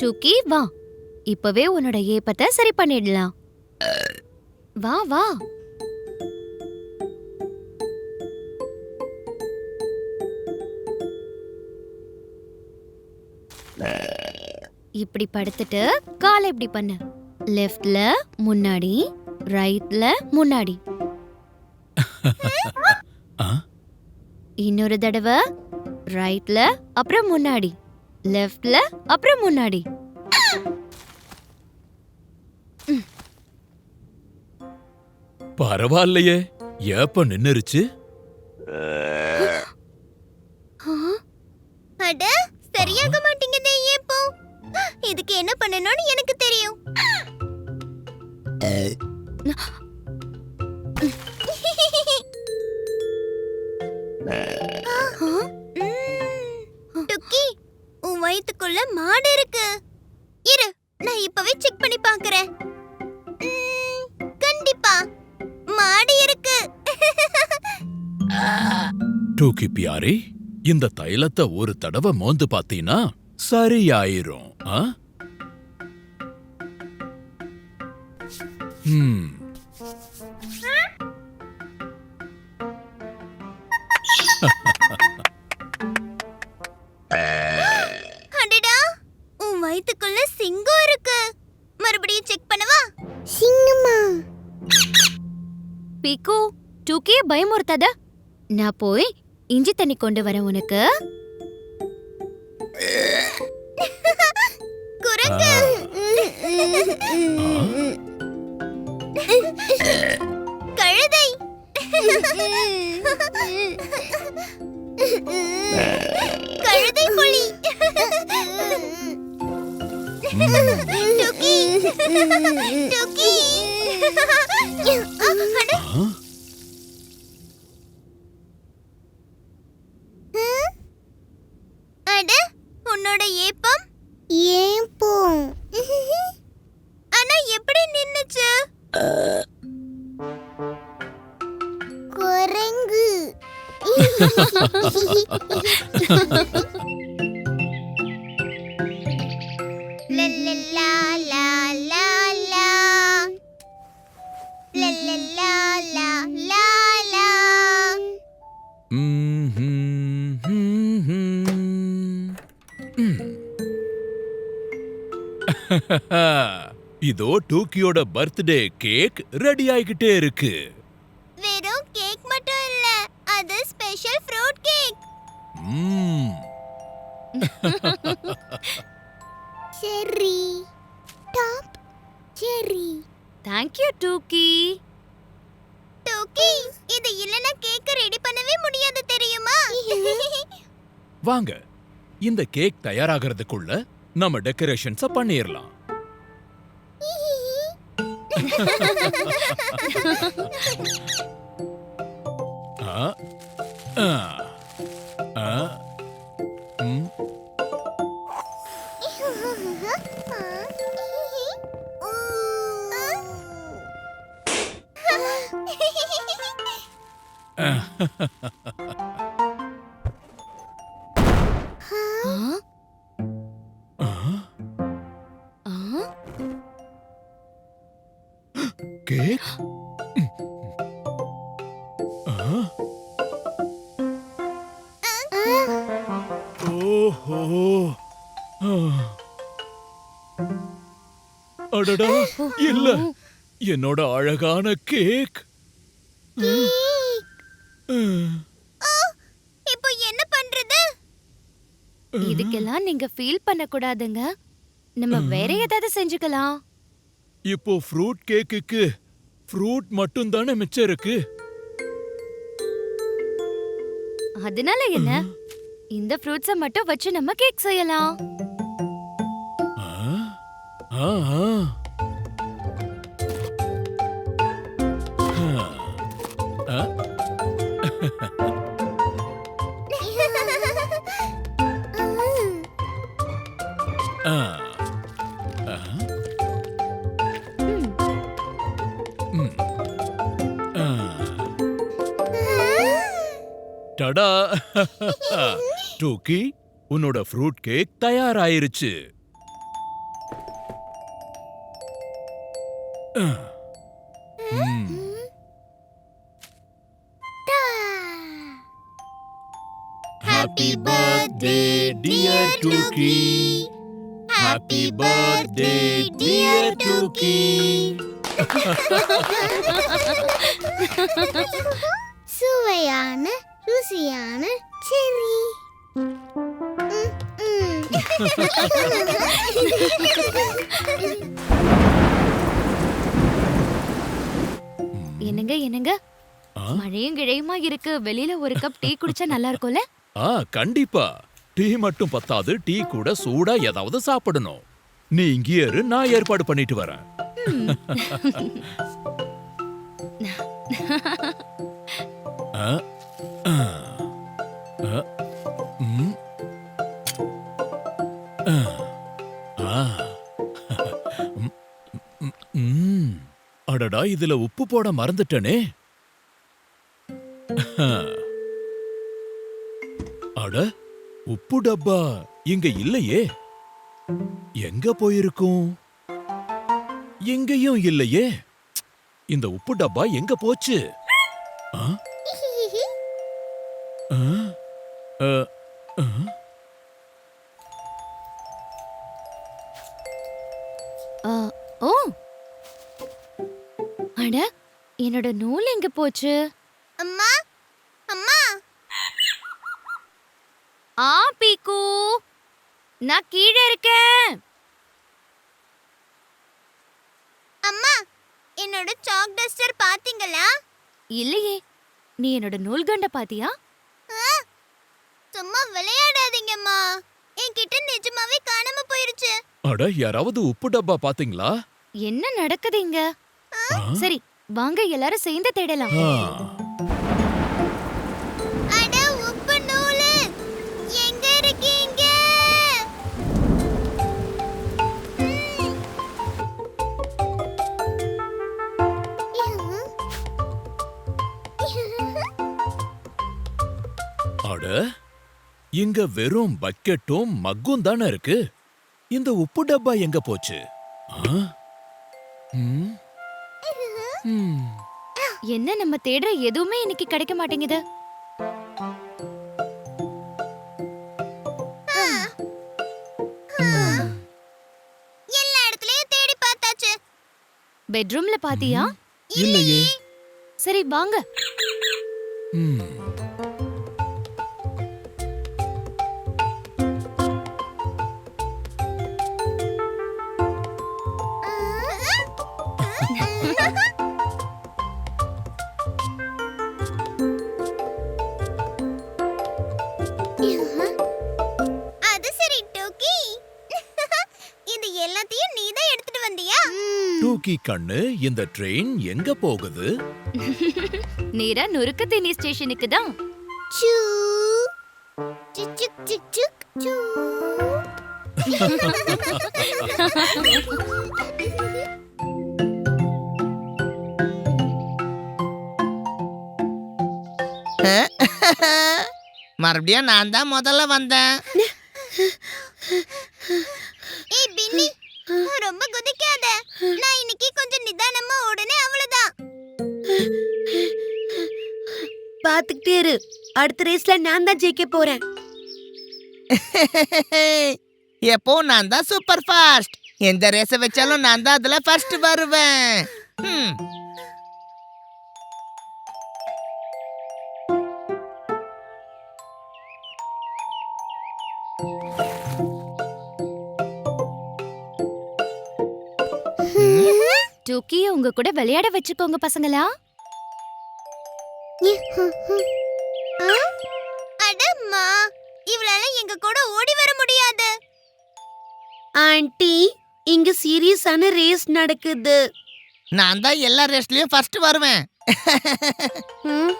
டூக்கி வா, இப்பவே உன்னோட ஏப்பத்தை சரி பண்ணிடலாம். வா வா. இப்படி படுத்துட்டு காலை இப்படி பண்ணு. லெஃப்ட்ல முன்னாடி, ரைட்ல முன்னாடி. இன்னொரு தடவை ரைட்ல அப்புறம் முன்னாடி, லெஃப்ட்ல அப்புறம் முன்னாடி. பரவாயில்லையே, ஏப்ப நின்னுருச்சு. அட, சரியாக மாட்டேங்குதே ஏப்போ. இதுக்கு என்ன பண்ணணும்னு எனக்கு தெரியும். டுக்கி, உன் வயித்துக்குள்ள மாடு இருக்கு. இரு, நான் இப்பவே செக் பண்ணி பார்க்கறேன். கண்டிப்பா மாடு இருக்கு. டூக்கி பியாரி, இந்த தைலத்தை ஒரு தடவை மோந்து பாத்தீனா சரியாயிரும். அடடா, உன் வயித்துக்குள்ள சிங்கம் இருக்கு. மறுபடியும் செக் பண்ணவா? சிங்கமா? பீக்கு, டூக்கியே பயமுறுத்தாத. நான் போய் இஞ்சி தண்ணி கொண்டு வரேன் உனக்கு. குரங்கு. கழுதை. கழுதை புலி. டுக்கி, டுக்கி. அட, உன்னோட ஏப்பம் ஏப்பம். ஆனா எப்படி நின்னுச்சு? குரங்கு. லல்லலா லா லா லா. லல்லலா லா லா லா. இதோ டூக்கியோட பர்த்டே கேக் ரெடி ஆயிக்கிட்டே இருக்கு. வெறும் கேக் மட்டும் இல்ல, அது special fruit cake. Cherry, top cherry. Thank you Tookie. Tookie, இது இல்லனா கேக்க ரெடி பண்ணவே முடியாது தெரியுமா? வாங்க, இந்த கேக் தயாராகிறதுக்குள்ள நம்ம டெக்கரேஷன்ஸ பண்ணிரலாம். கேக்? ஓஹோ, அடடா, இல்ல, என்னோட அழகான கேக். இப்போ என்ன பண்றது? இதுக்கெல்லாம் நீங்க ஃபீல் பண்ண கூடாதுங்க. நம்ம வேற ஏதாவது செஞ்சுக்கலாம். இப்போ ஃப்ரூட் கேக்குக்கு ஃப்ரூட் மட்டும் தானே மிச்சம் இருக்கு. அதனால என்ன, இந்த ஃப்ரூட்ஸ மட்டும் வச்சு நம்ம கேக் செய்யலாம். டடா, டூக்கி, உன்னோட ஃப்ரூட் கேக் தயாராயிருச்சு. ம். Happy birthday, dear Tuki. Happy birthday, dear Tuki. சுவையான ருசியான செரி. என்னங்க என்னங்க ஆ? மழையும் கிழையுமா இருக்கு, வெளியில ஒரு கப் டீ குடிச்சா நல்லா இருக்கும்ல? கண்டிப்பா. டீ மட்டும் பத்தாது, டீ கூட சூடா ஏதாவது சாப்பிடணும். நீ இங்கே இரு, நான் ஏற்பாடு பண்ணிட்டு வரேன். ஆ, ஆ, ஆ, ம், ஆ, ஆ, ம், ம், ம். அடடா, இதுல உப்பு போட மறந்துட்டனே. அட, உப்பு டப்பா இங்க இல்லையே. எங்க போயிருக்கும்? எங்கேயும் இல்லையே. இந்த உப்பு டப்பா எங்க போச்சு? ஆ? ஆ? ஆ? ஆ? ஆ, ஓ அட, என்னோட நூல் எங்க போச்சு? அம்மா அம்மா ஆ பீக்கு, நான் கீழே இருக்கேன். அம்மா என்னோட சாக் டஸ்டர் பாத்தீங்களா? இல்லையே, நீ என்னோட நூல்கண்ட பாத்தியா? ஆ, சும்மா விளையாடாதீங்கம்மா. என்கிட்ட நிஜமாவே காணாம போயிருச்சு. அட, யாராவது உப்பு டப்பா பாத்தீங்களா? என்ன நடக்குது இங்க? ஆ? சரி, வாங்க எல்லாரும் சேர்ந்து தேடலாம். ஆ. அட உப்பு நூலு எங்க இருக்கீங்க? அட, இங்க வெறும் பக்கெட்டும் மக்கும் தானே இருக்கு. இந்த உப்பு டப்பா எங்க போச்சு? ஆ? ம்? ம். என்ன நம்ம தேடுற எதுவுமே இன்னைக்கு கிடைக்க மாட்டேங்குது. எல்லா இடத்துலயும் தேடி பார்த்தாச்சு. பெட்ரூம்ல பாத்தியா? இல்லையே. சரி வாங்க. ம். அது சரி டோக்கி. இது எல்லாத்தையும் நீதான் எடுத்துட்டு வந்தியா? டூக்கி கண்ணு, இந்த ட்ரெயின் எங்க போகுது? நேரா நொறுக்கு தீனி ஸ்டேஷனுக்கு தான். சூ சிக் சிக் சிக் சிக் சூ. மறுபடியும் நான் தான் முதல்ல வந்தேன். ஏய் பின்னி, ரொம்ப குதிக்காத. நான் இன்னைக்கு கொஞ்சம் நிதானமா ஓடுனே, அவ்வளவுதான். பாத்துக்கிட்டே இரு, அடுத்த ரேஸ்ல நான் தான் ஜெயிக்க போறேன். எப்போ நான் தான் சூப்பர் ஃபாஸ்ட். எந்த ரேஸ வச்சாலும் நான் தான் அதுல ஃபர்ஸ்ட் வருவேன். ம். டூக்கிய உங்க கூட விளையாட வச்சுக்கோங்க பசங்களா. அடம்மா, இவளால எங்க கூட ஓடி வர முடியாது. ஆண்டி, இங்க சீரியஸான ரேஸ் நடக்குது. நான் தான் எல்லா ரேஸ்லயும் ஃபர்ஸ்ட் வருவேன். ம்,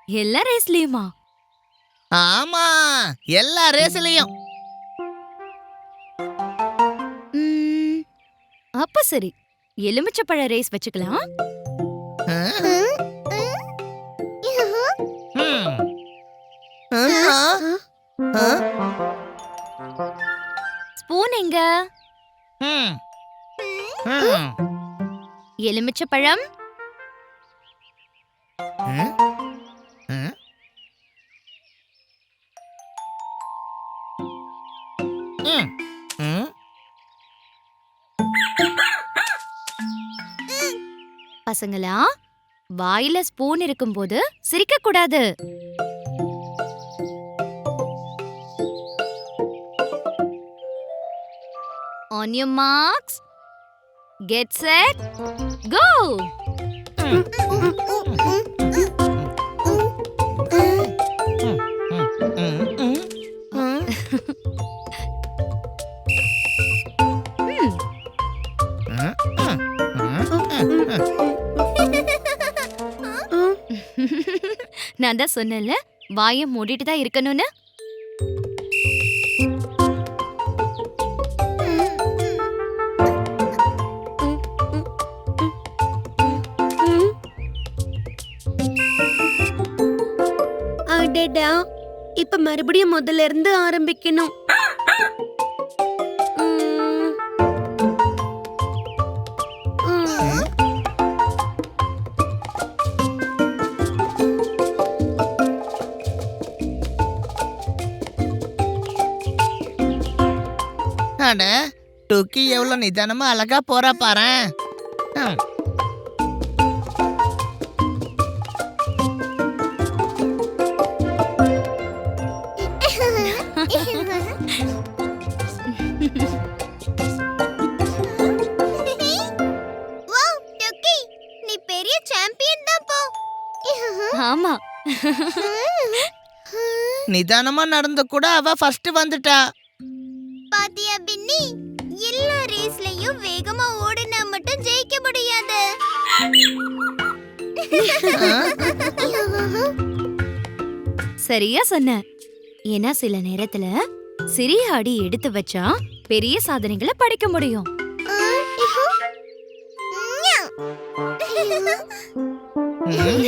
எல்லா ரேஸ்லயுமா? ஆமா, எல்லா ரேஸ்லயும். ம், அப்ப சரி, எலுமிச்சப்பழ ரேஸ் வச்சுக்கலாம். ஸ்பூன் எங்க? ம். ம். எலுமிச்சப்பழம், ம், ம். ம், ம். பசங்களா வாயில ஸ்பூன் இருக்கும்போது சிரிக்க கூடாது. On your marks, get set, go. நான் தான் சொன்னேன்ல வாயை மூடிட்டு தான் இருக்கணும்னு. அடடா இப்ப மறுபடியும் முதல்ல இருந்து ஆரம்பிக்கணும். ம். ம். அட டுக்கி எவ்வளவு நிதானமா அழகா போறா பாரேன். ம். வாவ் டுக்கி, நீ பெரிய சாம்பியன் தான் போ. ஆமா, நிதானமா நடந்து கூட அவ ஃபர்ஸ்ட் வந்துட்டா. பாத்தியா பின்னி, எல்லா ரேஸ்லயும் வேகமா ஓடினா மட்டும் ஜெயிக்க முடியாது. சரியா சொன்ன. ஏன்னா சில நேரத்துல சிறிய அடி எடுத்து வச்சா பெரிய சாதனைகளை படைக்க முடியும். ம்.